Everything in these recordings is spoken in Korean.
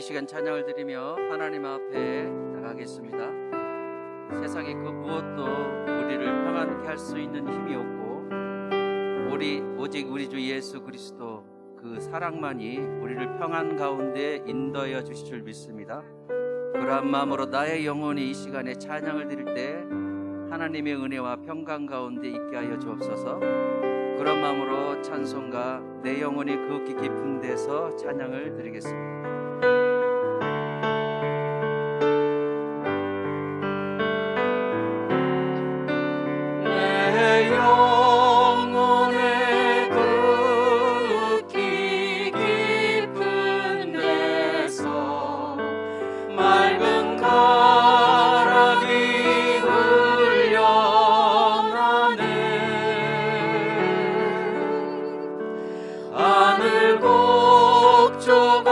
시간 찬양을 드리며 하나님 앞에 나가겠습니다. 세상에 그 무엇도 우리를 평안케 할 수 있는 힘이 없고 오직 우리 주 예수 그리스도 그 사랑만이 우리를 평안 가운데 인도하여 주실 줄 믿습니다. 그러한 마음으로 나의 영혼이 이 시간에 찬양을 드릴 때 하나님의 은혜와 평강 가운데 있게 하여 주옵소서. 그런 마음으로 찬송가 내 영혼이 그 깊은 데서 찬양을 드리겠습니다. 내 영혼의 극히 깊은 데서 맑은 가락이 흘려나네. 하늘 곡조가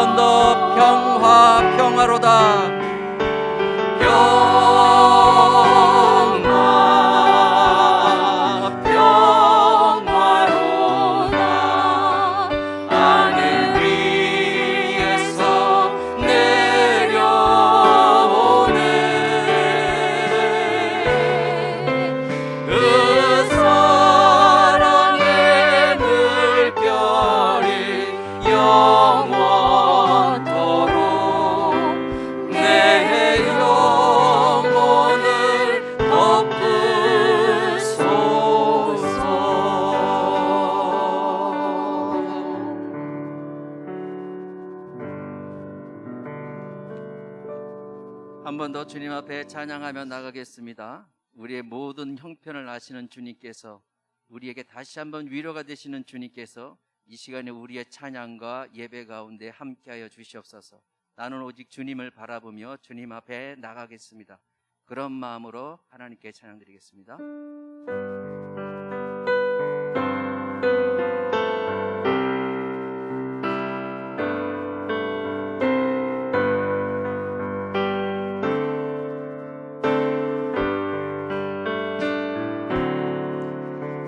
번 더 평화로다. 평화로다. 하늘 위에서 내려오네. 그 사랑의 물결이 영원토록 내 영혼을 한 번 더 주님 앞에 찬양하며 나가겠습니다. 우리의 모든 형편을 아시는 주님께서, 우리에게 다시 한번 위로가 되시는 주님께서 이 시간에 우리의 찬양과 예배 가운데 함께하여 주시옵소서. 나는 오직 주님을 바라보며 주님 앞에 나가겠습니다. 그런 마음으로 하나님께 찬양드리겠습니다.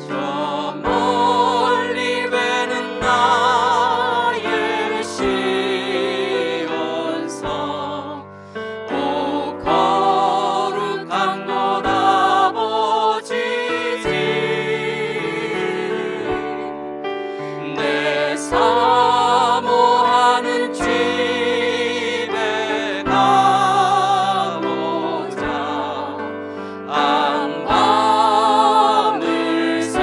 저 멀리 배는 나의 시온성, 오 거룩한 곳 아버지지. 내 사모하는 집에 가보자. 안밤을 세웠네.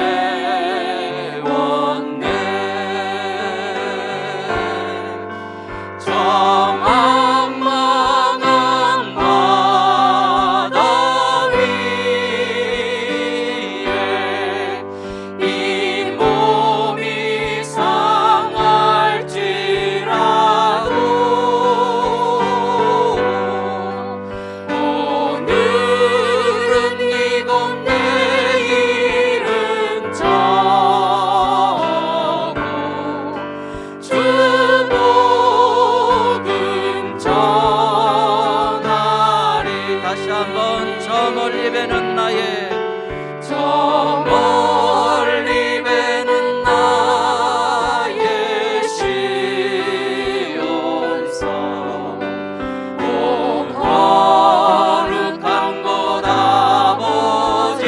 저 망망한 바다 위에 이 몸이 상할지라도 오늘은 이곳 내일은 저곳 주 복음 전하리. 다시 한번 저 멀리 배는 나의 저 멀리 배는 나의 시온성, 오 거룩한 곳 아버지지.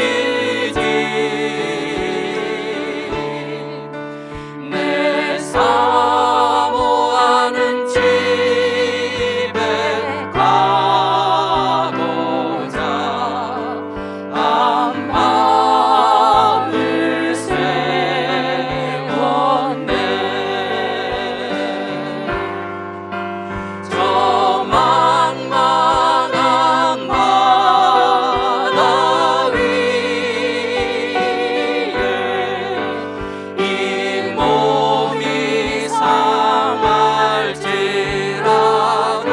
내 사모하는 집에 가보자. 안밤을 세웠네. 저 망망한 바다 위에 이 몸이 상할지라도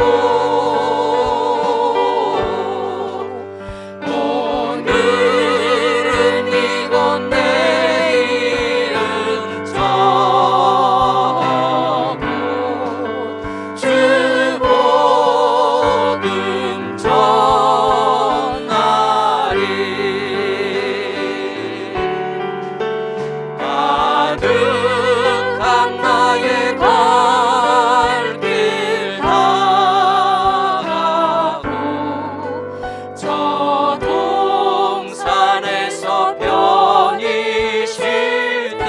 오늘은 이곳 내일은 저곳 주 복음 전하리. 가득한 나의 갈 길 다가고 저 동산에서 편히 쉴 때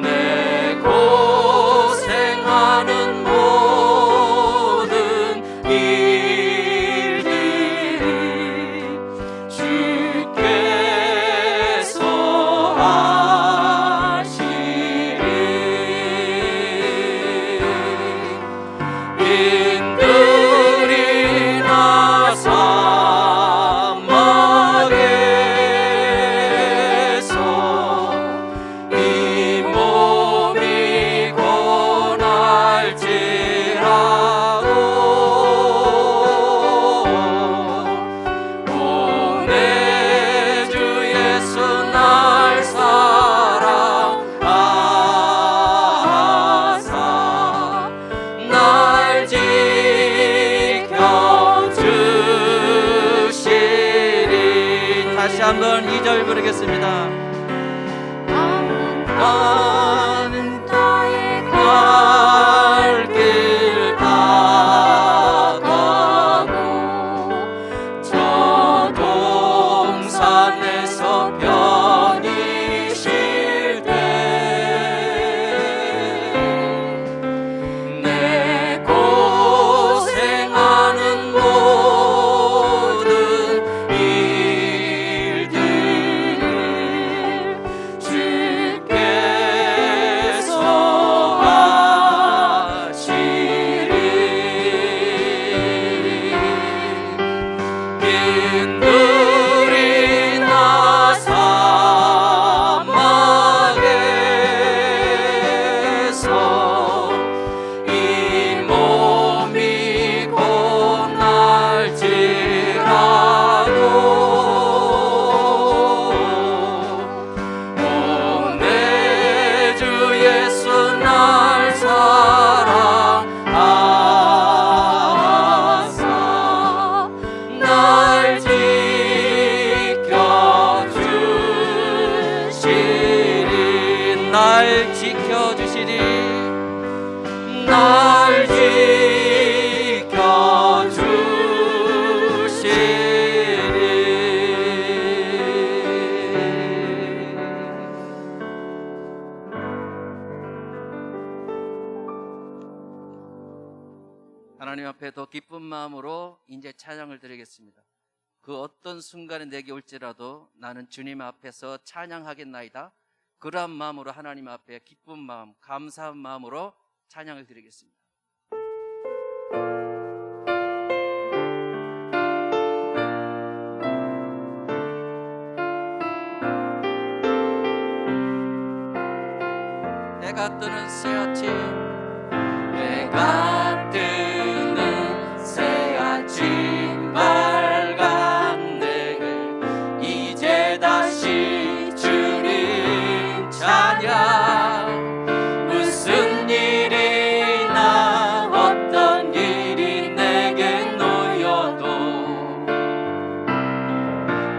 내 고생하는 모든 일들이 주께서 다시 한번 2절 부르겠습니다. 나는 나의 갈 길 다가고 저 동산에서 편히 쉴 때 내 고생하는 모든 일들 주께서 하시리. 빈들이 나 사막에서 이 몸이 고날지라도 오 내 주 예수 날 사랑하사 날 지켜주시리. 날 지켜주시리. 날 지켜주시리. 하나님 앞에 더 기쁜 마음으로 이제 찬양을 드리겠습니다. 그 어떤 순간에 내게 올지라도 나는 주님 앞에서 찬양하겠나이다. 그러한 마음으로 하나님 앞에 기쁜 마음, 감사한 마음으로 찬양을 드리겠습니다. 해가 뜨는 새아침, 해가 뜨는 새아침 빨간 내게 이제 다시 주님 찬양. 무슨 일이나 어떤 일이 내게 놓여도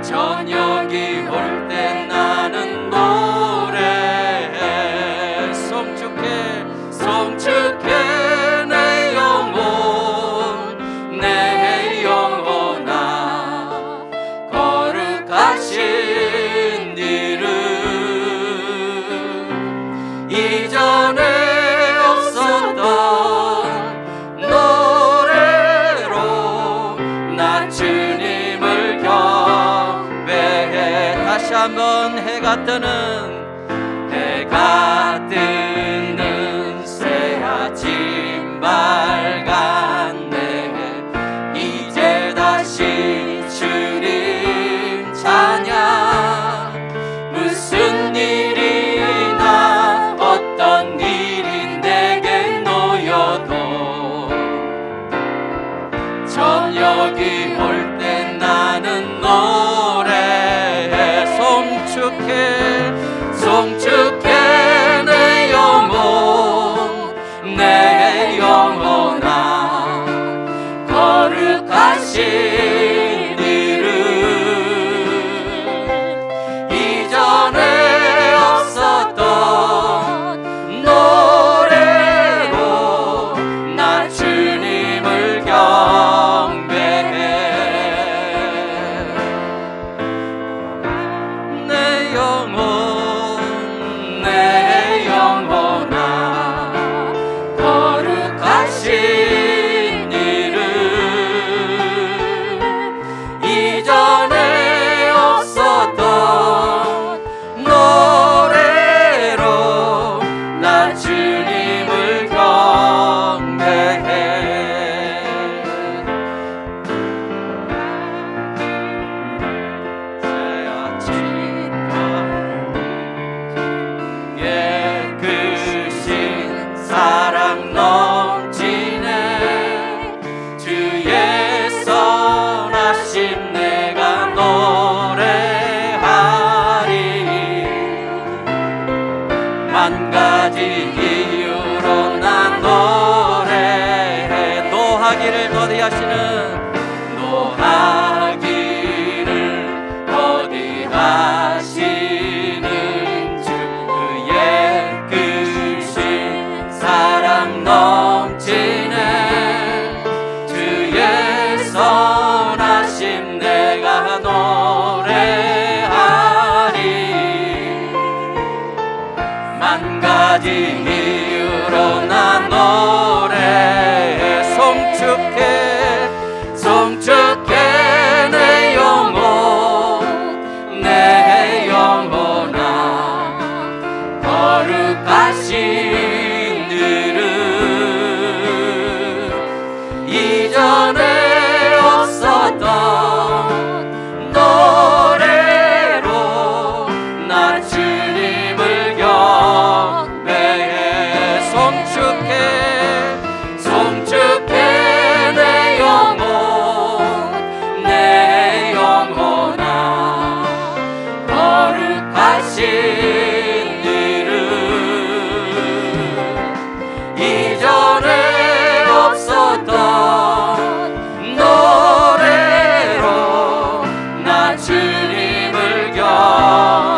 저녁이 올 때 나는 노래해. 송축해 내 영혼 내 영혼아 거룩하신 이름. 이전에 없었던 노래로 나 주님을 경배해. 다시 한번 해가 뜨는 새아침 빨간 내게 이제 다시 주님 찬양. 무슨 일이나 어떤 일이 내게 놓여도 저녁이 올 때 나는 노래해. 송축해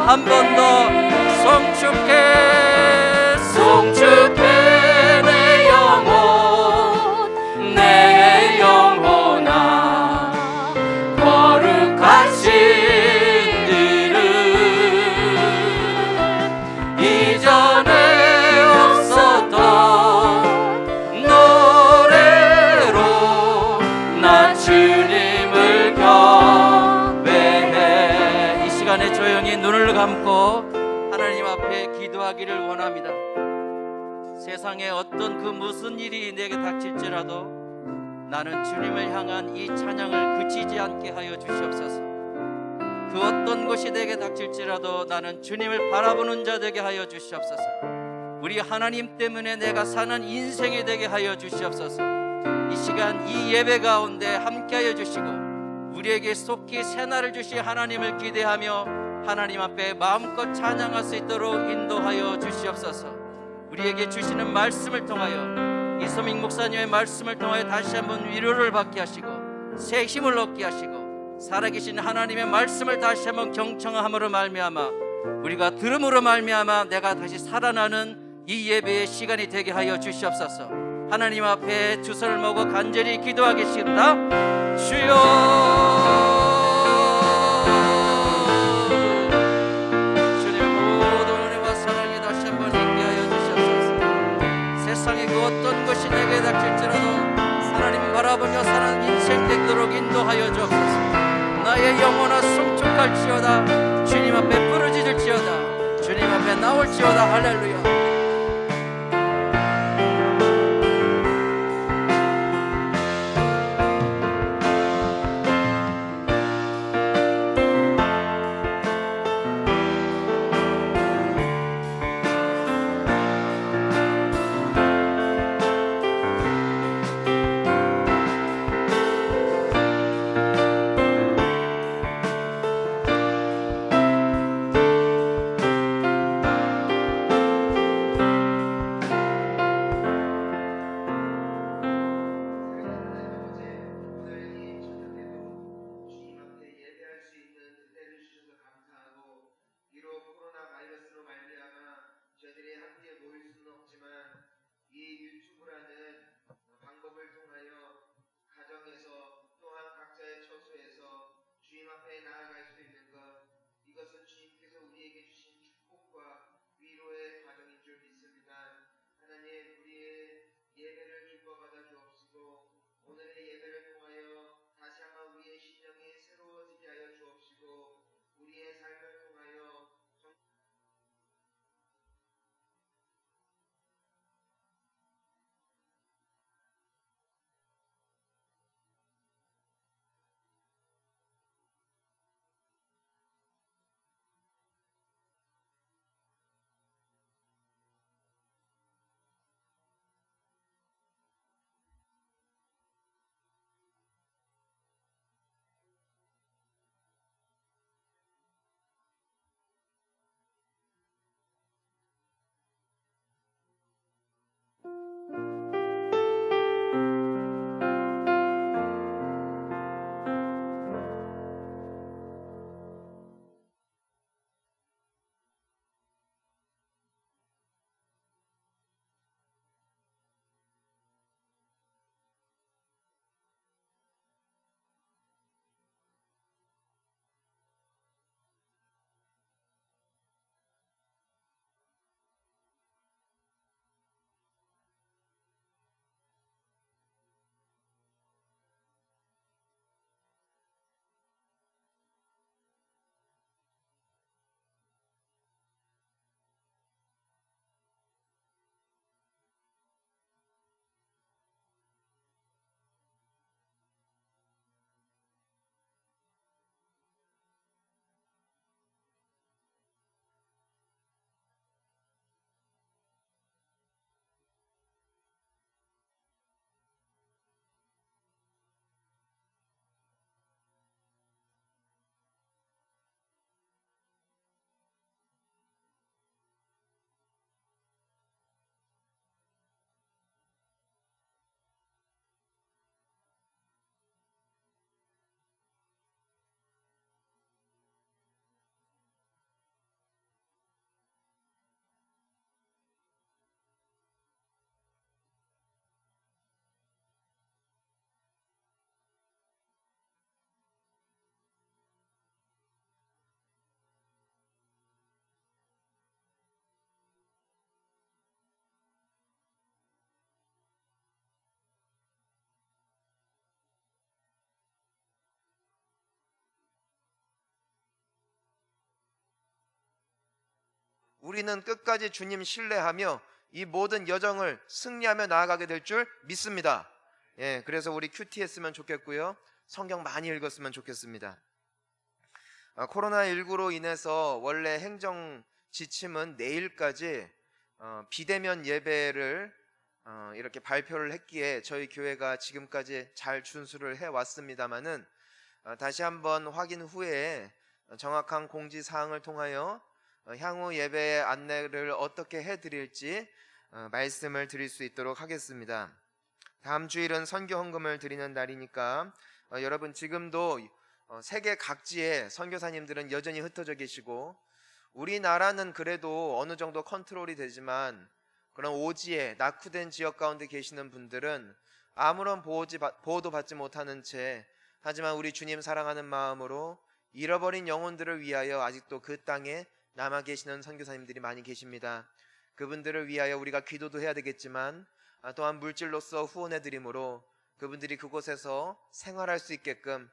한 번 더 송축해 송축해 내 영혼아 거룩하신 이름 이전에 없었던 노래로 나 주님을 경배해. 이 시간에 조용히 눈을 감고 하나님 앞에 기도하기를 원합니다. 세상에 어떤 그 무슨 일이 내게 닥칠지라도 나는 주님을 향한 이 찬양을 그치지 않게 하여 주시옵소서. 그 어떤 것이 내게 닥칠지라도 나는 주님을 바라보는 자 되게 하여 주시옵소서. 우리 하나님 때문에 내가 사는 인생이 되게 하여 주시옵소서. 이 시간 이 예배 가운데 함께하여 주시고 우리에게 속히 새날을 주실 하나님을 기대하며 하나님 앞에 마음껏 찬양할 수 있도록 인도하여 주시옵소서. 우리에게 주시는 말씀을 통하여 이소민 목사님의 말씀을 통하여 다시 한번 위로를 받게 하시고 새 힘을 얻게 하시고 살아계신 하나님의 말씀을 다시 한번 경청함으로 말미암아 우리가 들음으로 말미암아 내가 다시 살아나는 이 예배의 시간이 되게 하여 주시옵소서. 하나님 앞에 두 손을 모고 간절히 기도하겠습니다. 주여, 세상의 그 어떤 것이 내게 닥칠지라도 하나님 바라보며 사는 인생 되도록 인도하여 주옵소서. 나의 영혼아 송축할지어다. 주님 앞에 부르짖을지어다. 주님 앞에 나올지어다. 할렐루야. 우리는 끝까지 주님 신뢰하며 이 모든 여정을 승리하며 나아가게 될 줄 믿습니다. 그래서 우리 큐티 했으면 좋겠고요, 성경 많이 읽었으면 좋겠습니다. 코로나19로 인해서 원래 행정 지침은 내일까지 비대면 예배를 이렇게 발표를 했기에 저희 교회가 지금까지 잘 준수를 해왔습니다마는 다시 한번 확인 후에 정확한 공지사항을 통하여 향후 예배의 안내를 어떻게 해드릴지 말씀을 드릴 수 있도록 하겠습니다. 다음 주일은 선교 헌금을 드리는 날이니까 여러분, 지금도 세계 각지에 선교사님들은 여전히 흩어져 계시고, 우리나라는 그래도 어느 정도 컨트롤이 되지만 그런 오지에 낙후된 지역 가운데 계시는 분들은 아무런 보호도 받지 못하는 채, 하지만 우리 주님 사랑하는 마음으로 잃어버린 영혼들을 위하여 아직도 그 땅에 남아 계시는 선교사님들이 많이 계십니다. 그분들을 위하여 우리가 기도도 해야 되겠지만 또한 물질로서 후원해 드림으로 그분들이 그곳에서 생활할 수 있게끔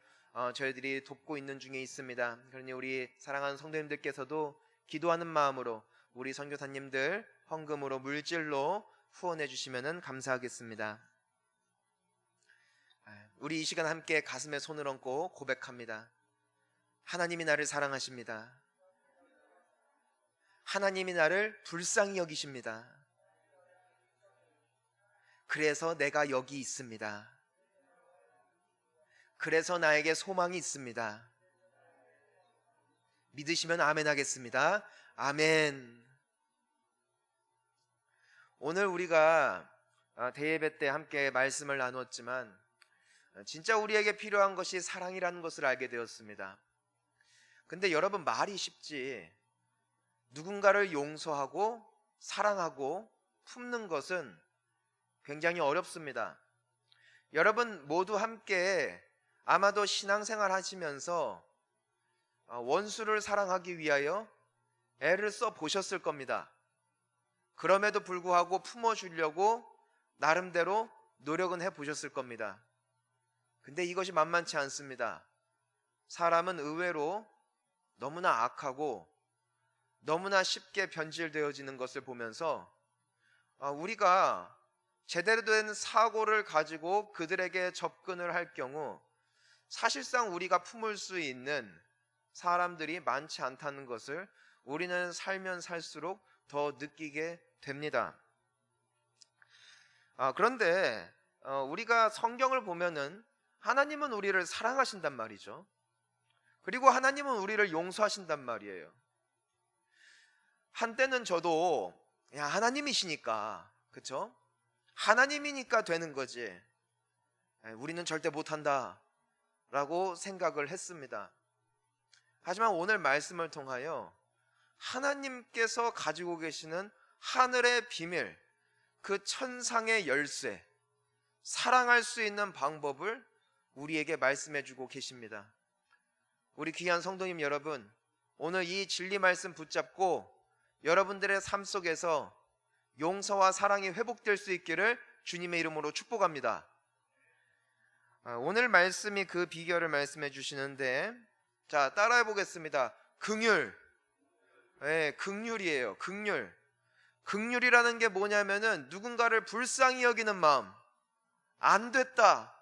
저희들이 돕고 있는 중에 있습니다. 그러니 우리 사랑하는 성도님들께서도 기도하는 마음으로 우리 선교사님들 헌금으로 물질로 후원해 주시면 감사하겠습니다. 우리 이 시간 함께 가슴에 손을 얹고 고백합니다. 하나님이 나를 사랑하십니다. 하나님이 나를 불쌍히 여기십니다. 그래서 내가 여기 있습니다. 그래서 나에게 소망이 있습니다. 믿으시면 아멘 하겠습니다. 아멘. 오늘 우리가 대예배 때 함께 말씀을 나누었지만 진짜 우리에게 필요한 것이 사랑이라는 것을 알게 되었습니다. 근데 여러분, 말이 쉽지 누군가를 용서하고 사랑하고 품는 것은 굉장히 어렵습니다. 여러분 모두 함께 아마도 신앙생활 하시면서 원수를 사랑하기 위하여 애를 써 보셨을 겁니다. 그럼에도 불구하고 품어주려고 나름대로 노력은 해 보셨을 겁니다. 근데 이것이 만만치 않습니다. 사람은 의외로 너무나 악하고 너무나 쉽게 변질되어지는 것을 보면서 우리가 제대로 된 사고를 가지고 그들에게 접근을 할 경우 사실상 우리가 품을 수 있는 사람들이 많지 않다는 것을 우리는 살면 살수록 더 느끼게 됩니다. 그런데 우리가 성경을 보면은 하나님은 우리를 사랑하신단 말이죠. 그리고 하나님은 우리를 용서하신단 말이에요. 한때는 저도 하나님이시니까, 그쵸? 하나님이니까 되는 거지, 우리는 절대 못한다 라고 생각을 했습니다. 하지만 오늘 말씀을 통하여 하나님께서 가지고 계시는 하늘의 비밀, 그 천상의 열쇠, 사랑할 수 있는 방법을 우리에게 말씀해 주고 계십니다. 우리 귀한 성도님 여러분, 오늘 이 진리 말씀 붙잡고 여러분들의 삶 속에서 용서와 사랑이 회복될 수 있기를 주님의 이름으로 축복합니다. 오늘 말씀이 그 비결을 말씀해 주시는데, 자, 따라해 보겠습니다. 긍휼. 긍휼이에요. 긍휼. 긍휼이라는 게 뭐냐면은 누군가를 불쌍히 여기는 마음, 안 됐다,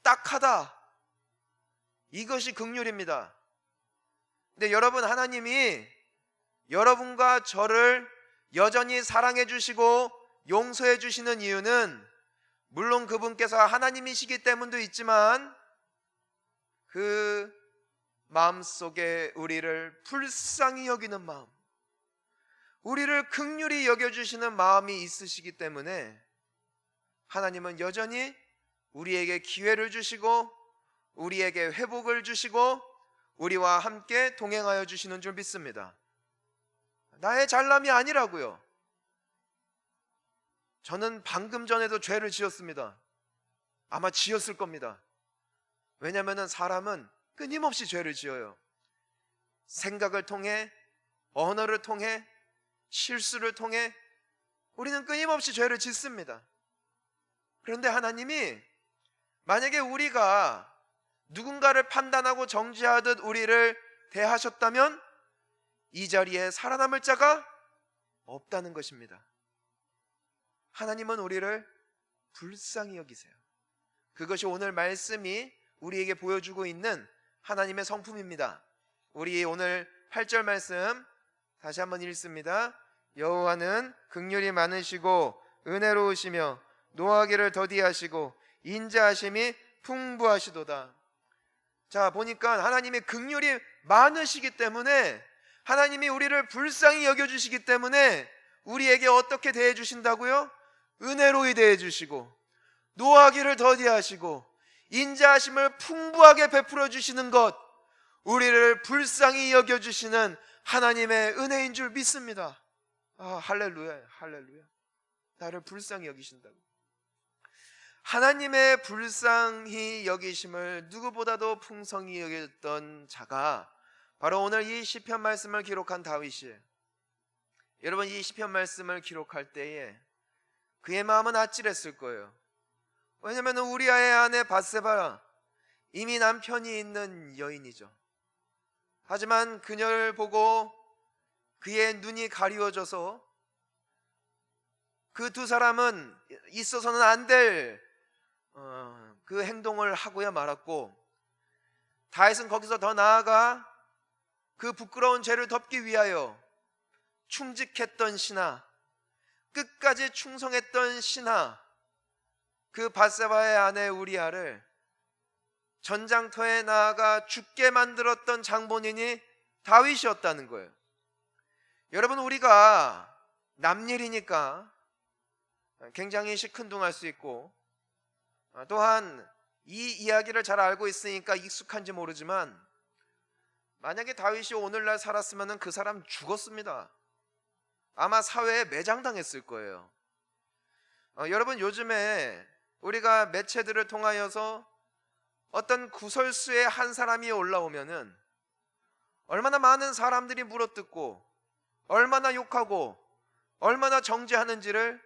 딱하다, 이것이 긍휼입니다. 근데 여러분, 하나님이 여러분과 저를 여전히 사랑해 주시고 용서해 주시는 이유는 물론 그분께서 하나님이시기 때문도 있지만 그 마음속에 우리를 불쌍히 여기는 마음, 우리를 긍휼히 여겨주시는 마음이 있으시기 때문에 하나님은 여전히 우리에게 기회를 주시고 우리에게 회복을 주시고 우리와 함께 동행하여 주시는 줄 믿습니다. 나의 잘남이 아니라고요. 저는 방금 전에도 죄를 지었습니다. 아마 지었을 겁니다. 왜냐하면 사람은 끊임없이 죄를 지어요. 생각을 통해, 언어를 통해, 실수를 통해 우리는 끊임없이 죄를 짓습니다. 그런데 하나님이 만약에 우리가 누군가를 판단하고 정죄하듯 우리를 대하셨다면 이 자리에 살아남을 자가 없다는 것입니다. 하나님은 우리를 불쌍히 여기세요. 그것이 오늘 말씀이 우리에게 보여주고 있는 하나님의 성품입니다. 우리 오늘 8절 말씀 다시 한번 읽습니다. 여호와는 긍휼이 많으시고 은혜로우시며 노하기를 더디하시고 인자하심이 풍부하시도다. 자, 보니까 하나님의 긍휼이 많으시기 때문에, 하나님이 우리를 불쌍히 여겨주시기 때문에 우리에게 어떻게 대해주신다고요? 은혜로이 대해주시고 노하기를 더디하시고 인자하심을 풍부하게 베풀어 주시는 것, 우리를 불쌍히 여겨주시는 하나님의 은혜인 줄 믿습니다. 할렐루야, 할렐루야. 나를 불쌍히 여기신다고. 하나님의 불쌍히 여기심을 누구보다도 풍성히 여겼던 자가 바로 오늘 이 시편 말씀을 기록한 다윗이에요. 여러분, 이 시편 말씀을 기록할 때에 그의 마음은 아찔했을 거예요. 왜냐하면 우리아의 아내 밧세바, 이미 남편이 있는 여인이죠. 하지만 그녀를 보고 그의 눈이 가리워져서 그 두 사람은 있어서는 안 될 그 행동을 하고야 말았고, 다윗은 거기서 더 나아가 그 부끄러운 죄를 덮기 위하여 충직했던 신하, 끝까지 충성했던 신하, 그 밧세바의 아내 우리아를 전장터에 나아가 죽게 만들었던 장본인이 다윗이었다는 거예요. 여러분, 우리가 남일이니까 굉장히 시큰둥할 수 있고, 또한 이 이야기를 잘 알고 있으니까 익숙한지 모르지만, 만약에 다윗이 오늘날 살았으면 그 사람 죽었습니다. 아마 사회에 매장당했을 거예요. 여러분, 요즘에 우리가 매체들을 통하여서 어떤 구설수의 한 사람이 올라오면은 얼마나 많은 사람들이 물어뜯고 얼마나 욕하고 얼마나 정죄하는지를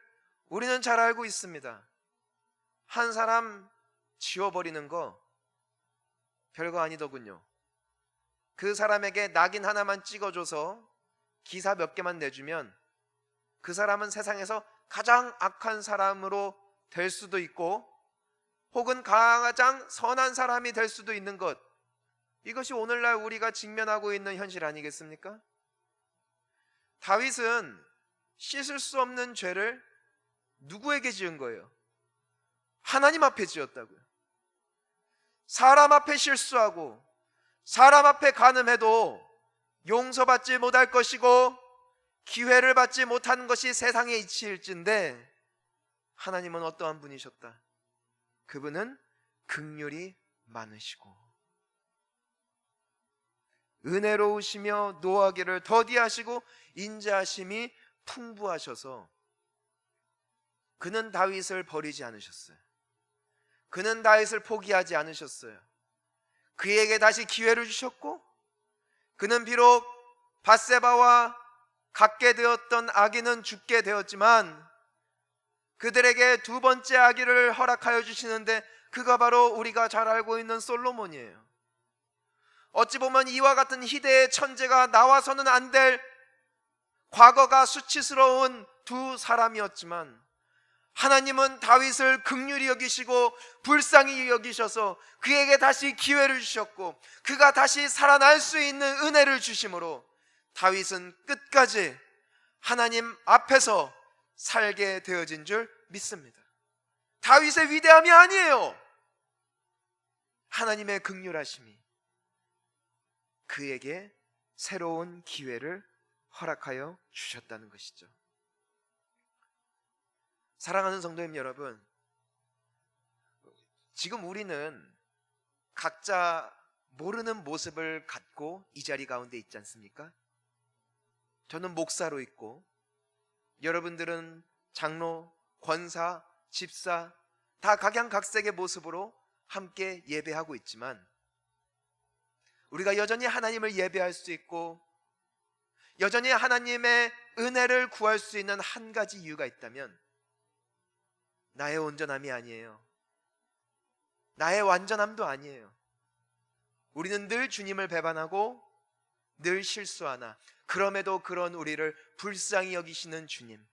우리는 잘 알고 있습니다. 한 사람 지워버리는 거 별거 아니더군요. 그 사람에게 낙인 하나만 찍어줘서 기사 몇 개만 내주면 그 사람은 세상에서 가장 악한 사람으로 될 수도 있고, 혹은 가장 선한 사람이 될 수도 있는 것, 이것이 오늘날 우리가 직면하고 있는 현실 아니겠습니까? 다윗은 씻을 수 없는 죄를 누구에게 지은 거예요? 하나님 앞에 지었다고요. 사람 앞에 실수하고 사람 앞에 간음해도 용서받지 못할 것이고 기회를 받지 못하는 것이 세상의 이치일진데, 하나님은 어떠한 분이셨다? 그분은 긍휼이 많으시고 은혜로우시며 노하기를 더디하시고 인자하심이 풍부하셔서 그는 다윗을 버리지 않으셨어요. 그는 다윗을 포기하지 않으셨어요. 그에게 다시 기회를 주셨고, 그는 비록 밧세바와 갖게 되었던 아기는 죽게 되었지만 그들에게 두 번째 아기를 허락하여 주시는데, 그가 바로 우리가 잘 알고 있는 솔로몬이에요. 어찌 보면 이와 같은 희대의 천재가 나와서는 안 될 과거가 수치스러운 두 사람이었지만, 하나님은 다윗을 긍휼히 여기시고 불쌍히 여기셔서 그에게 다시 기회를 주셨고, 그가 다시 살아날 수 있는 은혜를 주심으로 다윗은 끝까지 하나님 앞에서 살게 되어진 줄 믿습니다. 다윗의 위대함이 아니에요. 하나님의 긍휼하심이 그에게 새로운 기회를 허락하여 주셨다는 것이죠. 사랑하는 성도님 여러분, 지금 우리는 각자 모르는 모습을 갖고 이 자리 가운데 있지 않습니까? 저는 목사로 있고, 여러분들은 장로, 권사, 집사, 다 각양각색의 모습으로 함께 예배하고 있지만, 우리가 여전히 하나님을 예배할 수 있고 여전히 하나님의 은혜를 구할 수 있는 한 가지 이유가 있다면 나의 온전함이 아니에요. 나의 완전함도 아니에요. 우리는 늘 주님을 배반하고 늘 실수하나 그럼에도 그런 우리를 불쌍히 여기시는 주님,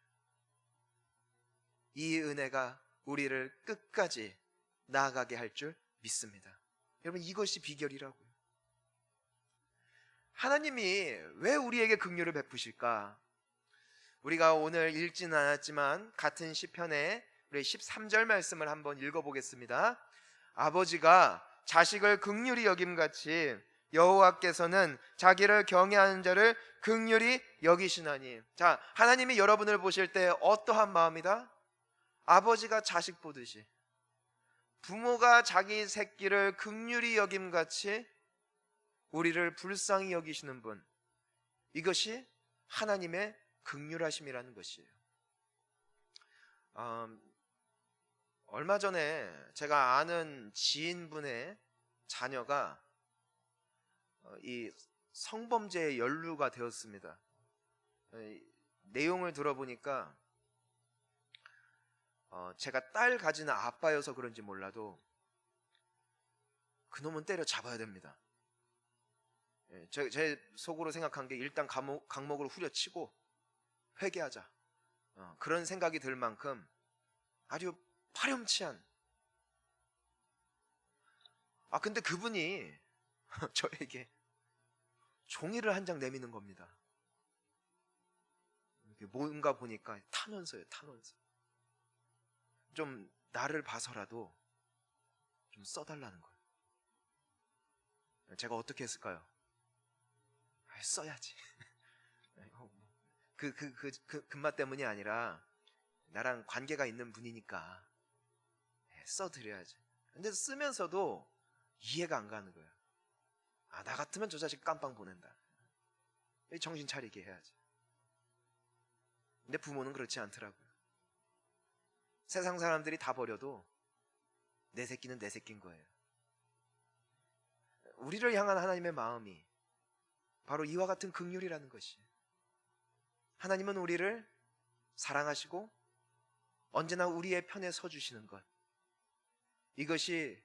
이 은혜가 우리를 끝까지 나아가게 할 줄 믿습니다. 여러분, 이것이 비결이라고요. 하나님이 왜 우리에게 긍휼을 베푸실까? 우리가 오늘 읽지는 않았지만 같은 시편의 우리 13절 말씀을 한번 읽어보겠습니다. 아버지가 자식을 긍휼히 여김같이 여호와께서는 자기를 경외하는 자를 긍휼히 여기시나니. 자, 하나님이 여러분을 보실 때 어떠한 마음이다? 아버지가 자식 보듯이, 부모가 자기 새끼를 긍휼히 여김같이 우리를 불쌍히 여기시는 분, 이것이 하나님의 긍휼하심이라는 것이에요. 얼마 전에 제가 아는 지인분의 자녀가 이 성범죄에 연루가 되었습니다. 내용을 들어보니까 제가 딸 가지는 아빠여서 그런지 몰라도 그놈은 때려 잡아야 됩니다. 제 속으로 생각한 게 일단 강목으로 후려치고 회개하자, 그런 생각이 들 만큼 아주 파렴치한. 근데 그분이 저에게 종이를 한 장 내미는 겁니다. 뭔가 보니까 탄원서예요, 탄원서. 좀 나를 봐서라도 좀 써달라는 거예요. 제가 어떻게 했을까요? 써야지. 금맛 때문이 아니라 나랑 관계가 있는 분이니까 써드려야지. 근데 쓰면서도 이해가 안 가는 거예요. 나 같으면 저 자식 깜빵 보낸다. 정신 차리게 해야지. 근데 부모는 그렇지 않더라고요. 세상 사람들이 다 버려도 내 새끼는 내 새끼인 거예요. 우리를 향한 하나님의 마음이 바로 이와 같은 긍휼이라는 것이. 하나님은 우리를 사랑하시고 언제나 우리의 편에 서주시는 것, 이것이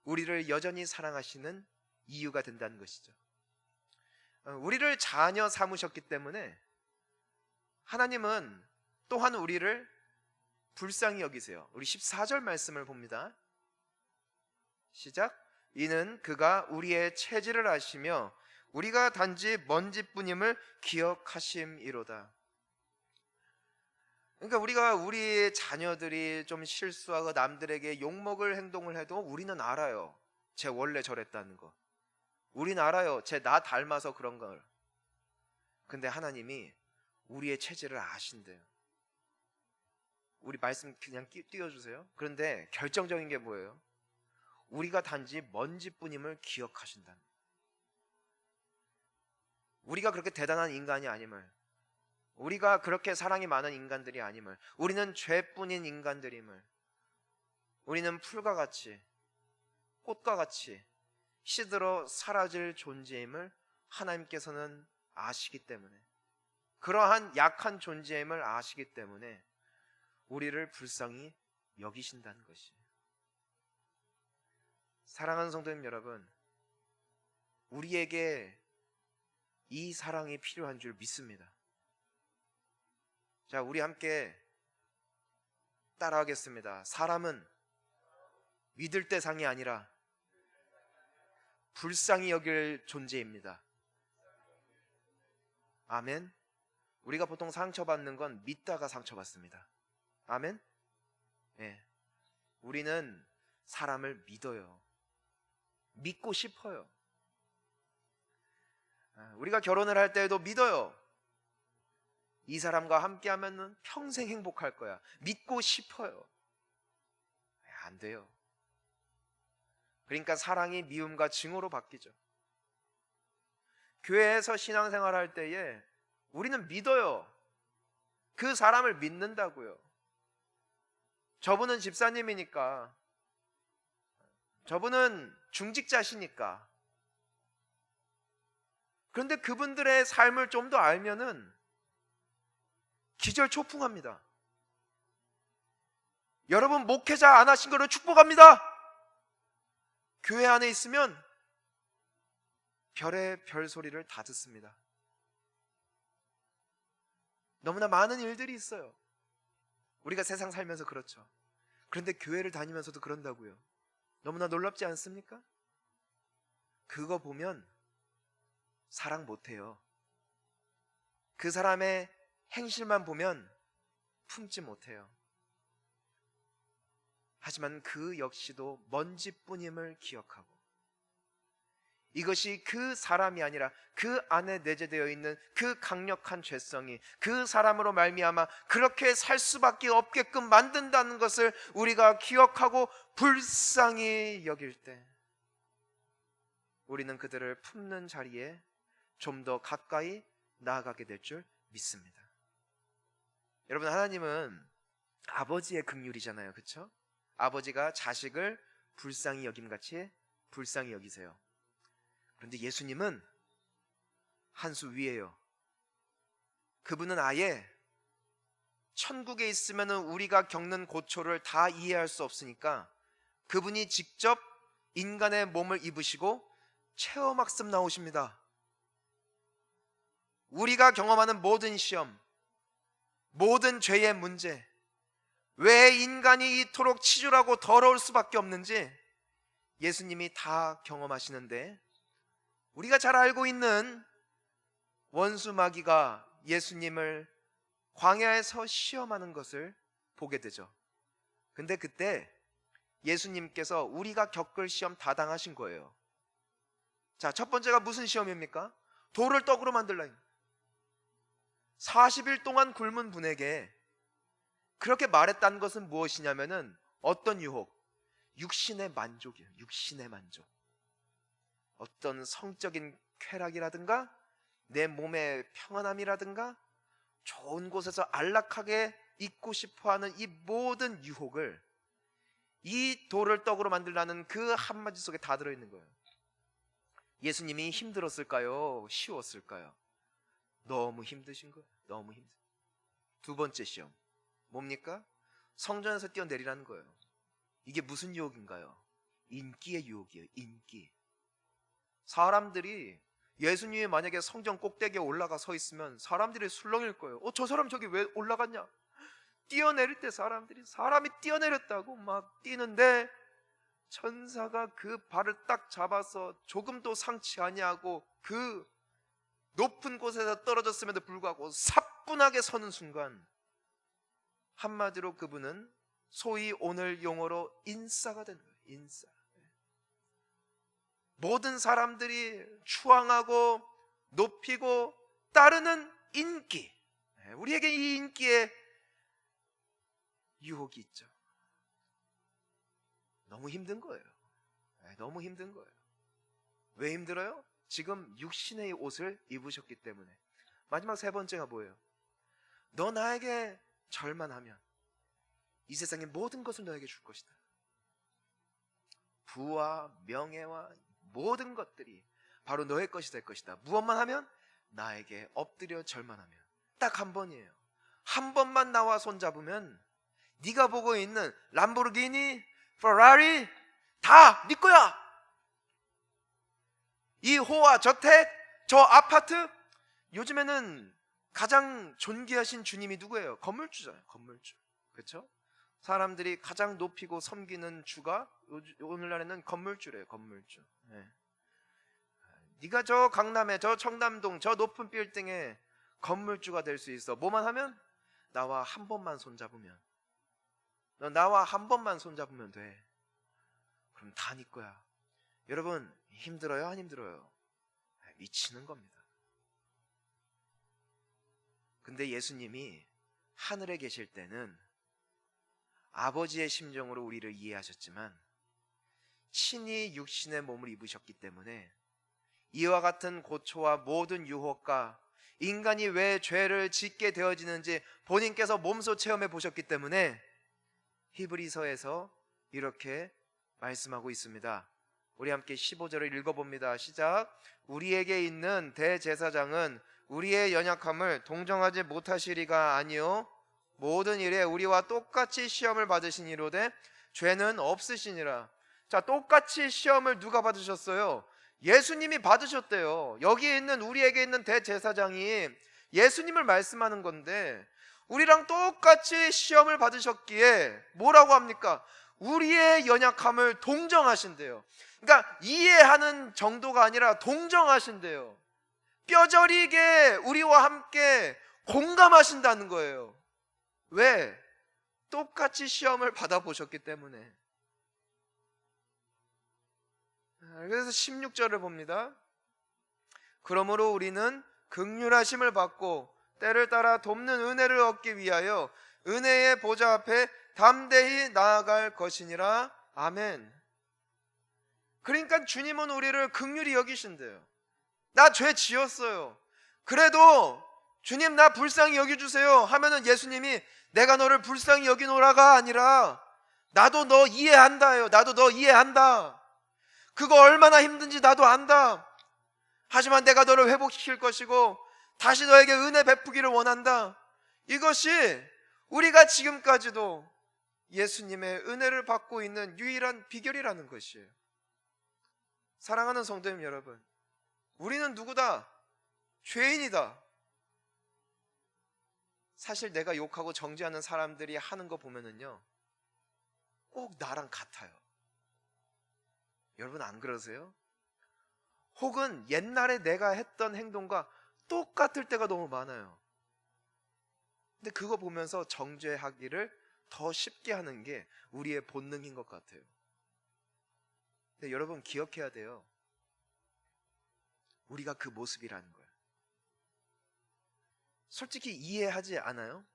우리를 여전히 사랑하시는 이유가 된다는 것이죠. 우리를 자녀 삼으셨기 때문에 하나님은 또한 우리를 불쌍히 여기세요. 우리 14절 말씀을 봅니다. 시작. 이는 그가 우리의 체질을 아시며 우리가 단지 먼지뿐임을 기억하심이로다. 그러니까 우리가 우리 자녀들이 좀 실수하고 남들에게 욕먹을 행동을 해도 우리는 알아요. 쟤 원래 저랬다는 거. 우리는 알아요. 쟤 나 닮아서 그런 걸. 근데 하나님이 우리의 체질을 아신대요. 우리 말씀 그냥 띄워주세요. 그런데 결정적인 게 뭐예요? 우리가 단지 먼지뿐임을 기억하신다는 거예요. 우리가 그렇게 대단한 인간이 아님을, 우리가 그렇게 사랑이 많은 인간들이 아님을, 우리는 죄뿐인 인간들임을, 우리는 풀과 같이, 꽃과 같이 시들어 사라질 존재임을 하나님께서는 아시기 때문에, 그러한 약한 존재임을 아시기 때문에 우리를 불쌍히 여기신다는 것이에요. 사랑하는 성도님 여러분, 우리에게 이 사랑이 필요한 줄 믿습니다. 자, 우리 함께 따라하겠습니다. 사람은 믿을 대상이 아니라 불쌍히 여길 존재입니다. 아멘. 우리가 보통 상처받는 건 믿다가 상처받습니다. 아멘. 네. 우리는 사람을 믿어요. 믿고 싶어요. 우리가 결혼을 할 때에도 믿어요. 이 사람과 함께하면 평생 행복할 거야. 믿고 싶어요. 안 돼요. 그러니까 사랑이 미움과 증오로 바뀌죠. 교회에서 신앙생활 할 때에 우리는 믿어요. 그 사람을 믿는다고요. 저분은 집사님이니까, 저분은 중직자시니까. 그런데 그분들의 삶을 좀 더 알면은 기절초풍합니다. 여러분, 목회자 안 하신 거를 축복합니다. 교회 안에 있으면 별의 별소리를 다 듣습니다. 너무나 많은 일들이 있어요. 우리가 세상 살면서 그렇죠. 그런데 교회를 다니면서도 그런다고요. 너무나 놀랍지 않습니까? 그거 보면 사랑 못해요. 그 사람의 행실만 보면 품지 못해요. 하지만 그 역시도 먼지뿐임을 기억하고, 이것이 그 사람이 아니라 그 안에 내재되어 있는 그 강력한 죄성이 그 사람으로 말미암아 그렇게 살 수밖에 없게끔 만든다는 것을 우리가 기억하고 불쌍히 여길 때, 우리는 그들을 품는 자리에 좀 더 가까이 나아가게 될 줄 믿습니다. 여러분, 하나님은 아버지의 긍휼이잖아요, 그렇죠? 아버지가 자식을 불쌍히 여김같이 불쌍히 여기세요. 그런데 예수님은 한 수 위에요. 그분은 아예 천국에 있으면 우리가 겪는 고초를 다 이해할 수 없으니까 그분이 직접 인간의 몸을 입으시고 체험학습 나오십니다. 우리가 경험하는 모든 시험, 모든 죄의 문제, 왜 인간이 이토록 치졸하고 더러울 수밖에 없는지 예수님이 다 경험하시는데, 우리가 잘 알고 있는 원수 마귀가 예수님을 광야에서 시험하는 것을 보게 되죠. 근데 그때 예수님께서 우리가 겪을 시험 다 당하신 거예요. 자, 첫 번째가 무슨 시험입니까? 돌을 떡으로 만들라. 40일 동안 굶은 분에게 그렇게 말했다는 것은 무엇이냐면은 어떤 유혹? 육신의 만족이에요. 육신의 만족. 어떤 성적인 쾌락이라든가 내 몸의 평안함이라든가 좋은 곳에서 안락하게 있고 싶어하는 이 모든 유혹을 이 돌을 떡으로 만들라는 그 한마디 속에 다 들어있는 거예요. 예수님이 힘들었을까요? 쉬웠을까요? 너무 힘드신 거예요. 너무 힘들. 두 번째 시험 뭡니까? 성전에서 뛰어내리라는 거예요. 이게 무슨 유혹인가요? 인기의 유혹이에요. 인기. 사람들이 예수님이 만약에 성전 꼭대기에 올라가 서 있으면 사람들이 술렁일 거예요. 저 사람 저기 왜 올라갔냐? 뛰어내릴 때 사람이 뛰어내렸다고 막 뛰는데 천사가 그 발을 딱 잡아서 조금도 상치 아니하고 그 높은 곳에서 떨어졌음에도 불구하고 사뿐하게 서는 순간, 한마디로 그분은 소위 오늘 용어로 인싸가 되는 거예요. 인싸. 모든 사람들이 추앙하고 높이고 따르는 인기. 우리에게 이 인기의 유혹이 있죠. 너무 힘든 거예요. 너무 힘든 거예요. 왜 힘들어요? 지금 육신의 옷을 입으셨기 때문에. 마지막 세 번째가 뭐예요? 너 나에게 절만 하면 이 세상의 모든 것을 너에게 줄 것이다. 부와 명예와 모든 것들이 바로 너의 것이 될 것이다. 무엇만 하면? 나에게 엎드려 절만하면. 딱 한 번이에요. 한 번만 나와 손잡으면 네가 보고 있는 람보르기니, 페라리 다 네 거야. 이 호화, 저택, 저 아파트. 요즘에는 가장 존귀하신 주님이 누구예요? 건물주잖아요. 건물주. 그렇죠? 사람들이 가장 높이고 섬기는 주가 오늘날에는 건물주래요. 건물주. 네. 네가 저 강남에, 저 청담동, 저 높은 빌딩에 건물주가 될 수 있어. 뭐만 하면? 나와 한 번만 손잡으면. 너 나와 한 번만 손잡으면 돼. 그럼 다 네 거야. 여러분, 힘들어요? 안 힘들어요? 미치는 겁니다. 근데 예수님이 하늘에 계실 때는 아버지의 심정으로 우리를 이해하셨지만 친히 육신의 몸을 입으셨기 때문에 이와 같은 고초와 모든 유혹과 인간이 왜 죄를 짓게 되어지는지 본인께서 몸소 체험해 보셨기 때문에 히브리서에서 이렇게 말씀하고 있습니다. 우리 함께 15절을 읽어봅니다. 시작. 우리에게 있는 대제사장은 우리의 연약함을 동정하지 못하시리가 아니요 모든 일에 우리와 똑같이 시험을 받으시니로되 죄는 없으시니라. 자, 똑같이 시험을 누가 받으셨어요? 예수님이 받으셨대요. 여기 있는 우리에게 있는 대제사장이 예수님을 말씀하는 건데, 우리랑 똑같이 시험을 받으셨기에 뭐라고 합니까? 우리의 연약함을 동정하신대요. 그러니까 이해하는 정도가 아니라 동정하신대요. 뼈저리게 우리와 함께 공감하신다는 거예요. 왜? 똑같이 시험을 받아보셨기 때문에. 그래서 16절을 봅니다. 그러므로 우리는 긍휼하심을 받고 때를 따라 돕는 은혜를 얻기 위하여 은혜의 보좌 앞에 담대히 나아갈 것이니라. 아멘. 그러니까 주님은 우리를 긍휼히 여기신대요. 나 죄 지었어요. 그래도 주님 나 불쌍히 여겨주세요 하면은 예수님이 내가 너를 불쌍히 여기노라가 아니라 나도 너 이해한다예요. 나도 너 이해한다. 그거 얼마나 힘든지 나도 안다. 하지만 내가 너를 회복시킬 것이고 다시 너에게 은혜 베푸기를 원한다. 이것이 우리가 지금까지도 예수님의 은혜를 받고 있는 유일한 비결이라는 것이에요. 사랑하는 성도님 여러분, 우리는 누구다? 죄인이다. 사실 내가 욕하고 정죄하는 사람들이 하는 거 보면은요, 꼭 나랑 같아요. 여러분 안 그러세요? 혹은 옛날에 내가 했던 행동과 똑같을 때가 너무 많아요. 근데 그거 보면서 정죄하기를 더 쉽게 하는 게 우리의 본능인 것 같아요. 근데 여러분 기억해야 돼요. 우리가 그 모습이라는 거예요. 솔직히 이해하지 않아요?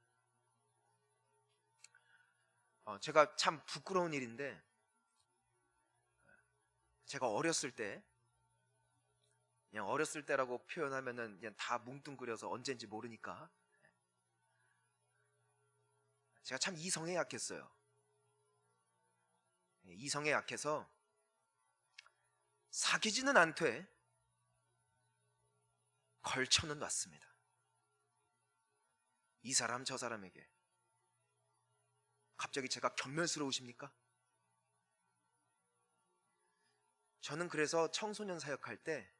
제가 참 부끄러운 일인데, 제가 어렸을 때, 그냥 어렸을 때라고 표현하면은 그냥 다 뭉뚱그려서 언젠지 모르니까, 제가 참 이성에 약했어요. 이성에 약해서 사귀지는 않되 걸쳐는 놨습니다. 이 사람 저 사람에게. 갑자기 제가 경멸스러우십니까? 저는 그래서 청소년 사역할 때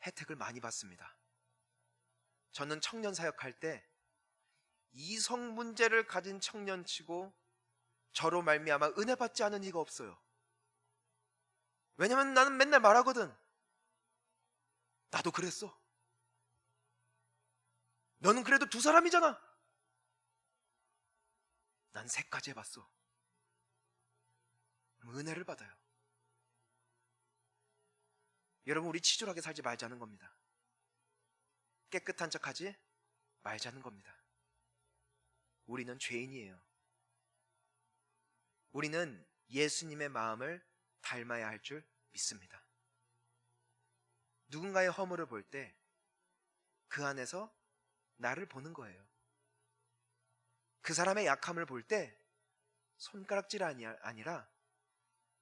혜택을 많이 받습니다. 저는 청년 사역할 때 이성 문제를 가진 청년치고 저로 말미암아 은혜 받지 않은 이가 없어요. 왜냐면 나는 맨날 말하거든. 나도 그랬어. 너는 그래도 두 사람이잖아. 난 셋까지 해봤어. 은혜를 받아요. 여러분, 우리 치졸하게 살지 말자는 겁니다. 깨끗한 척하지 말자는 겁니다. 우리는 죄인이에요. 우리는 예수님의 마음을 닮아야 할 줄 믿습니다. 누군가의 허물을 볼 때 그 안에서 나를 보는 거예요. 그 사람의 약함을 볼 때 손가락질 아니라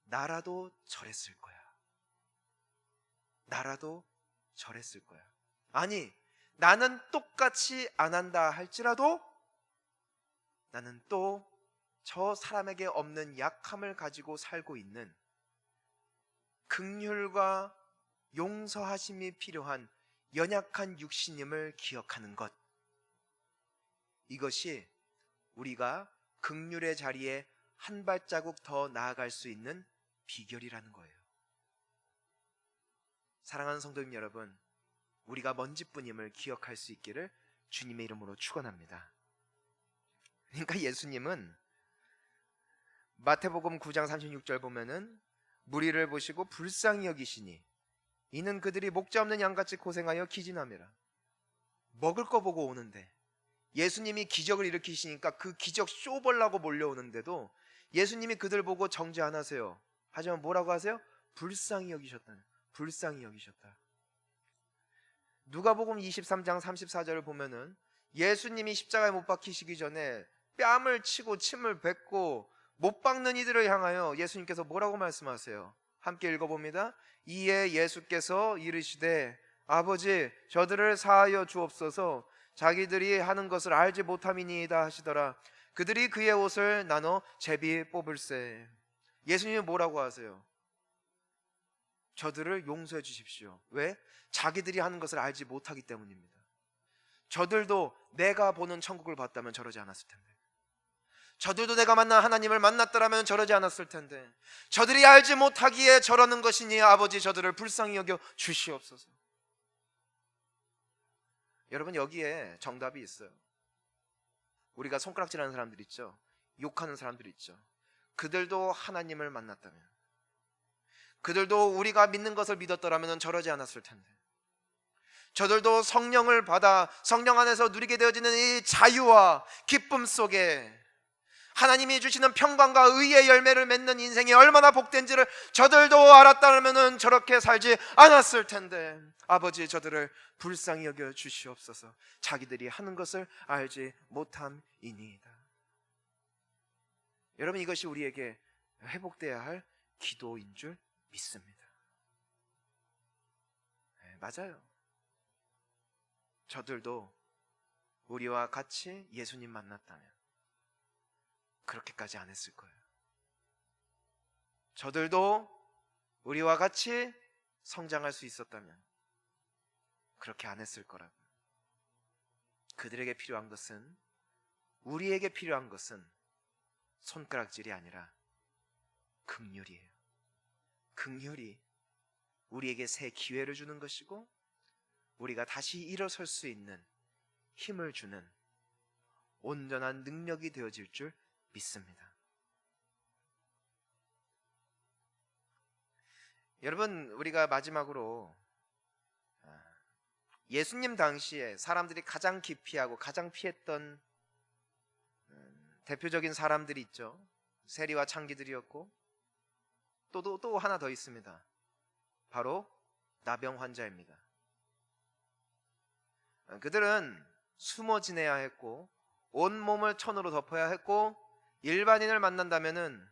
나라도 저랬을 거야. 나라도 저랬을 거야. 아니, 나는 똑같이 안 한다 할지라도 나는 또 저 사람에게 없는 약함을 가지고 살고 있는 긍휼과 용서하심이 필요한 연약한 육신임을 기억하는 것. 이것이 우리가 긍휼의 자리에 한 발자국 더 나아갈 수 있는 비결이라는 거예요. 사랑하는 성도님 여러분, 우리가 먼지뿐임을 기억할 수 있기를 주님의 이름으로 축원합니다. 그러니까 예수님은 마태복음 9장 36절 보면은 무리를 보시고 불쌍히 여기시니 이는 그들이 목자 없는 양같이 고생하여 기진함이라. 먹을 거 보고 오는데 예수님이 기적을 일으키시니까 그 기적 쇼 보려고 몰려오는데도 예수님이 그들 보고 정죄 안 하세요. 하지만 뭐라고 하세요? 불쌍히 여기셨다. 불쌍히 여기셨다. 누가복음 23장 34절을 보면은 예수님이 십자가에 못 박히시기 전에 뺨을 치고 침을 뱉고 못 박는 이들을 향하여 예수님께서 뭐라고 말씀하세요? 함께 읽어봅니다. 이에 예수께서 이르시되 아버지 저들을 사하여 주옵소서 자기들이 하는 것을 알지 못함이니이다 하시더라. 그들이 그의 옷을 나눠 제비 뽑을세. 예수님은 뭐라고 하세요? 저들을 용서해 주십시오. 왜? 자기들이 하는 것을 알지 못하기 때문입니다. 저들도 내가 보는 천국을 봤다면 저러지 않았을 텐데, 저들도 내가 만난 하나님을 만났더라면 저러지 않았을 텐데, 저들이 알지 못하기에 저러는 것이니 아버지 저들을 불쌍히 여겨 주시옵소서. 여러분, 여기에 정답이 있어요. 우리가 손가락질하는 사람들 있죠, 욕하는 사람들 있죠. 그들도 하나님을 만났다면, 그들도 우리가 믿는 것을 믿었더라면 저러지 않았을 텐데, 저들도 성령을 받아 성령 안에서 누리게 되어지는 이 자유와 기쁨 속에 하나님이 주시는 평강과 의의 열매를 맺는 인생이 얼마나 복된지를 저들도 알았다면 저렇게 살지 않았을 텐데, 아버지 저들을 불쌍히 여겨 주시옵소서. 자기들이 하는 것을 알지 못함이니이다. 여러분, 이것이 우리에게 회복되어야 할 기도인 줄 믿습니다. 네, 맞아요. 저들도 우리와 같이 예수님 만났다면 그렇게까지 안 했을 거예요. 저들도 우리와 같이 성장할 수 있었다면 그렇게 안 했을 거라고. 그들에게 필요한 것은, 우리에게 필요한 것은 손가락질이 아니라 긍휼이에요. 긍휼이 우리에게 새 기회를 주는 것이고, 우리가 다시 일어설 수 있는 힘을 주는 온전한 능력이 되어질 줄 믿습니다. 여러분, 우리가 마지막으로 예수님 당시에 사람들이 가장 기피하고 가장 피했던 대표적인 사람들이 있죠. 세리와 창기들이었고, 또 하나 더 있습니다. 바로 나병 환자입니다. 그들은 숨어 지내야 했고, 온몸을 천으로 덮어야 했고, 일반인을 만난다면은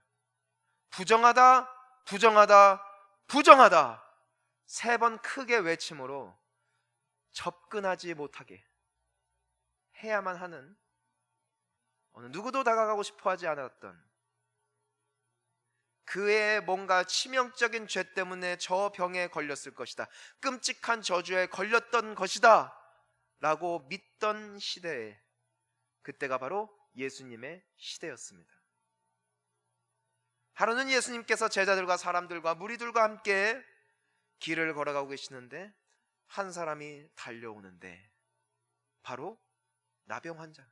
부정하다, 부정하다, 부정하다 3번 크게 외침으로 접근하지 못하게 해야만 하는, 어느 누구도 다가가고 싶어 하지 않았던, 그의 뭔가 치명적인 죄 때문에 저 병에 걸렸을 것이다, 끔찍한 저주에 걸렸던 것이다 라고 믿던 시대에, 그때가 바로 예수님의 시대였습니다. 하루는 예수님께서 제자들과 사람들과 무리들과 함께 길을 걸어가고 계시는데 한 사람이 달려오는데, 바로 나병 환자.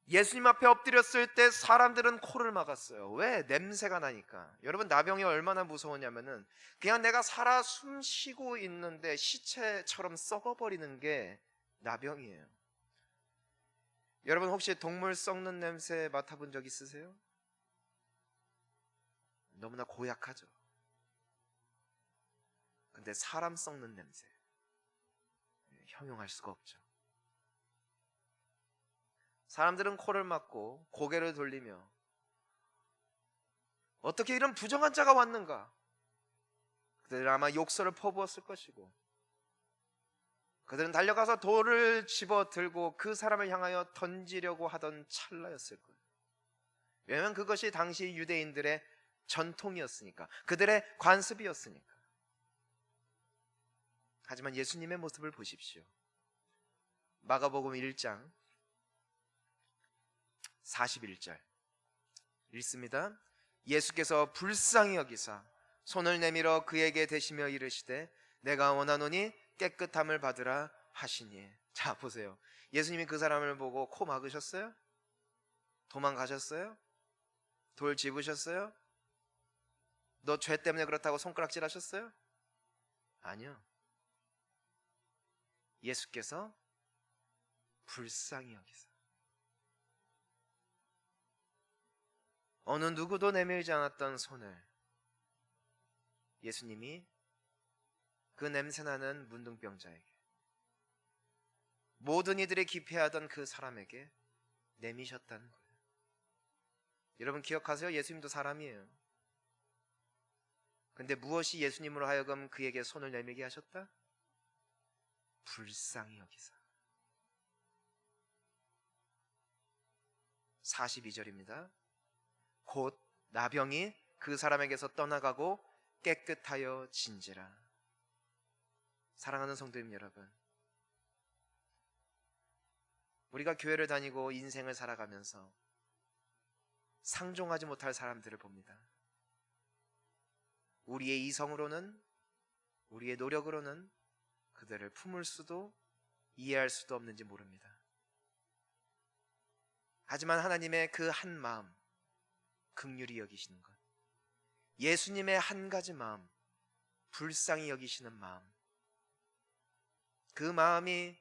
예수님 앞에 엎드렸을 때 사람들은 코를 막았어요. 왜? 냄새가 나니까. 여러분, 나병이 얼마나 무서웠냐면은 그냥 내가 살아 숨 쉬고 있는데 시체처럼 썩어버리는 게 나병이에요. 여러분, 혹시 동물 썩는 냄새 맡아본 적 있으세요? 너무나 고약하죠. 근데 사람 썩는 냄새, 형용할 수가 없죠. 사람들은 코를 막고 고개를 돌리며 어떻게 이런 부정한 자가 왔는가? 그들은 아마 욕설을 퍼부었을 것이고, 그들은 달려가서 돌을 집어 들고 그 사람을 향하여 던지려고 하던 찰나였을 거예요. 왜냐하면 그것이 당시 유대인들의 전통이었으니까, 그들의 관습이었으니까. 하지만 예수님의 모습을 보십시오. 마가복음 1장 41절 읽습니다. 예수께서 불쌍히 여기사 손을 내밀어 그에게 대시며 이르시되 내가 원하노니 깨끗함을 받으라 하시니. 자, 보세요. 예수님이 그 사람을 보고 코 막으셨어요? 도망가셨어요? 돌 집으셨어요? 너 죄 때문에 그렇다고 손가락질 하셨어요? 아니요. 예수께서 불쌍히 여기사 어느 누구도 내밀지 않았던 손을 예수님이 그 냄새나는 문둥병자에게, 모든 이들이 기피하던 그 사람에게 내미셨다는 거예요. 여러분, 기억하세요? 예수님도 사람이에요. 근데 무엇이 예수님으로 하여금 그에게 손을 내밀게 하셨다? 불쌍히 여기사. 42절입니다. 곧 나병이 그 사람에게서 떠나가고 깨끗하여 진지라. 사랑하는 성도님 여러분, 우리가 교회를 다니고 인생을 살아가면서 상종하지 못할 사람들을 봅니다. 우리의 이성으로는, 우리의 노력으로는 그들을 품을 수도 이해할 수도 없는지 모릅니다. 하지만 하나님의 그 한 마음, 긍휼히 여기시는 것, 예수님의 한 가지 마음, 불쌍히 여기시는 마음, 그 마음이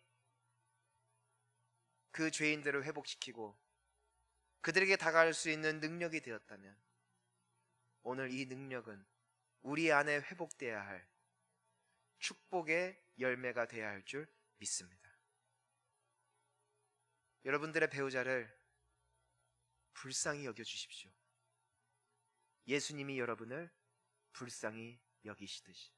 그 죄인들을 회복시키고 그들에게 다가갈 수 있는 능력이 되었다면, 오늘 이 능력은 우리 안에 회복되어야 할 축복의 열매가 되어야 할 줄 믿습니다. 여러분들의 배우자를 불쌍히 여겨주십시오. 예수님이 여러분을 불쌍히 여기시듯이.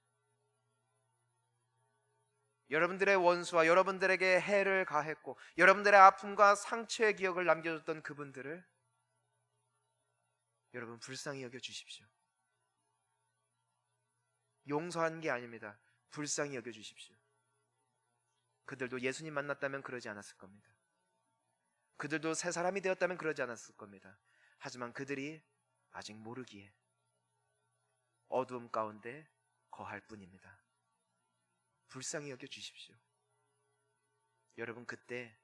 여러분들의 원수와 여러분들에게 해를 가했고 여러분들의 아픔과 상처의 기억을 남겨줬던 그분들을 여러분 불쌍히 여겨주십시오. 용서한 게 아닙니다. 불쌍히 여겨주십시오. 그들도 예수님 만났다면 그러지 않았을 겁니다. 그들도 새 사람이 되었다면 그러지 않았을 겁니다. 하지만 그들이 아직 모르기에 어두움 가운데 거할 뿐입니다. 불쌍히 여겨주십시오. 여러분, 그때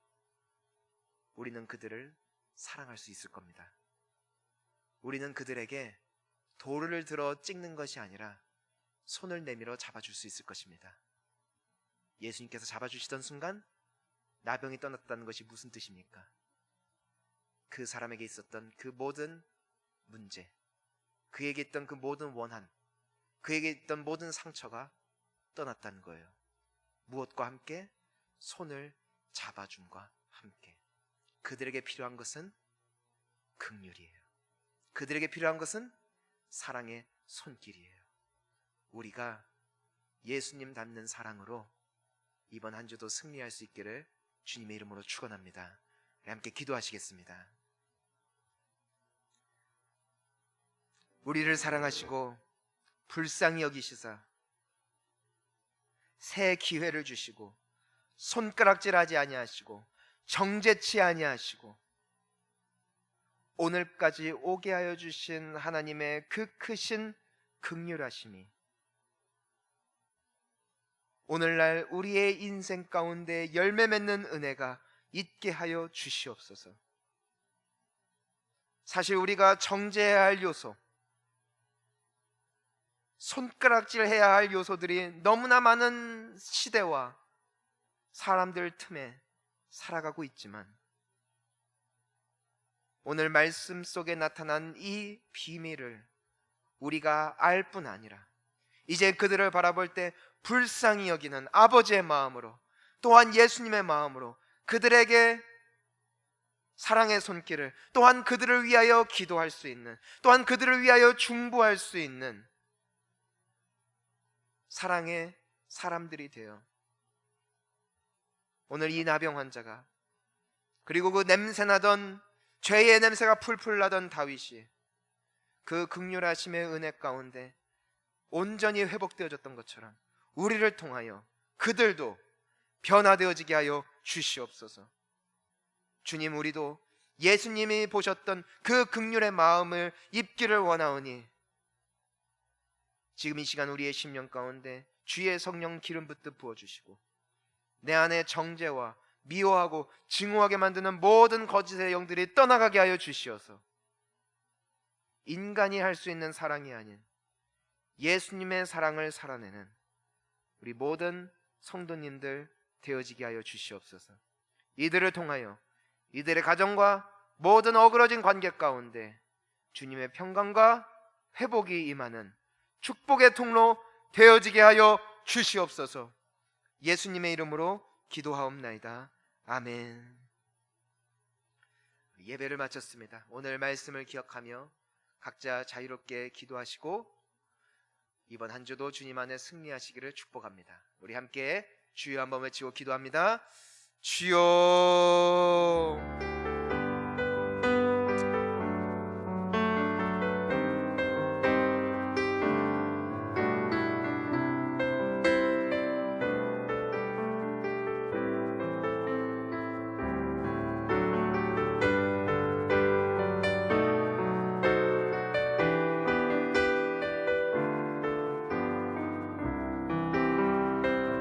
우리는 그들을 사랑할 수 있을 겁니다. 우리는 그들에게 돌을 들어 찍는 것이 아니라 손을 내밀어 잡아줄 수 있을 것입니다. 예수님께서 잡아주시던 순간 나병이 떠났다는 것이 무슨 뜻입니까? 그 사람에게 있었던 그 모든 문제, 그에게 있던 그 모든 원한, 그에게 있던 모든 상처가 떠났다는 거예요. 무엇과 함께? 손을 잡아줌과 함께. 그들에게 필요한 것은 긍휼이에요. 그들에게 필요한 것은 사랑의 손길이에요. 우리가 예수님 닮는 사랑으로 이번 한 주도 승리할 수 있기를 주님의 이름으로 축원합니다. 함께 기도하시겠습니다. 우리를 사랑하시고 불쌍히 여기시사 새 기회를 주시고 손가락질하지 아니하시고 정죄치 아니하시고 오늘까지 오게 하여 주신 하나님의 그 크신 긍휼하심이 오늘날 우리의 인생 가운데 열매 맺는 은혜가 있게 하여 주시옵소서. 사실 우리가 정죄해야 할 요소, 손가락질해야 할 요소들이 너무나 많은 시대와 사람들 틈에 살아가고 있지만, 오늘 말씀 속에 나타난 이 비밀을 우리가 알 뿐 아니라 이제 그들을 바라볼 때 불쌍히 여기는 아버지의 마음으로, 또한 예수님의 마음으로 그들에게 사랑의 손길을, 또한 그들을 위하여 기도할 수 있는, 또한 그들을 위하여 중보할 수 있는 사랑의 사람들이 되어 오늘 이 나병 환자가, 그리고 그 냄새나던 죄의 냄새가 풀풀 나던 다윗이 그 긍휼하심의 은혜 가운데 온전히 회복되어졌던 것처럼 우리를 통하여 그들도 변화되어지게 하여 주시옵소서. 주님, 우리도 예수님이 보셨던 그 긍휼의 마음을 입기를 원하오니 지금 이 시간 우리의 심령 가운데 주의 성령 기름 붓듯 부어주시고 내 안에 정죄와 미워하고 증오하게 만드는 모든 거짓의 영들이 떠나가게 하여 주시어서 인간이 할 수 있는 사랑이 아닌 예수님의 사랑을 살아내는 우리 모든 성도님들 되어지게 하여 주시옵소서. 이들을 통하여 이들의 가정과 모든 어그러진 관계 가운데 주님의 평강과 회복이 임하는 축복의 통로 되어지게 하여 주시옵소서. 예수님의 이름으로 기도하옵나이다. 아멘. 예배를 마쳤습니다. 오늘 말씀을 기억하며 각자 자유롭게 기도하시고 이번 한 주도 주님 안에 승리하시기를 축복합니다. 우리 함께 주여 한번 외치고 기도합니다. 주여.